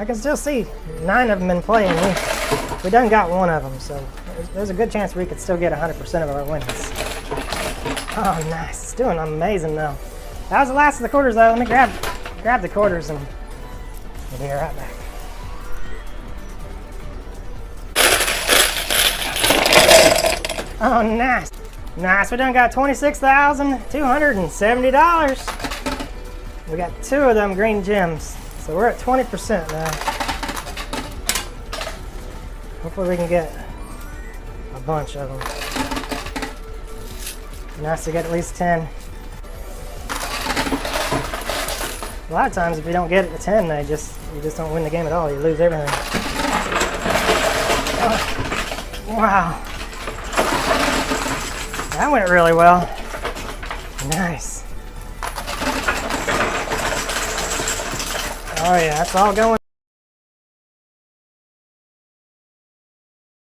I can still see 9 of them in play, and we done got 1 of them, so there's a good chance we could still get 100% of our winnings. Oh, nice. It's doing amazing now. That was the last of the quarters, though. Let me grab the quarters and we'll be right back. Oh, nice. Nice. We done got $26,270. We got 2 of them green gems. So we're at 20% now. Hopefully we can get a bunch of them. Nice to get at least 10. A lot of times if you don't get it to 10, you just don't win the game at all. You lose everything. Oh, wow. That went really well. Nice. Oh yeah, that's all going.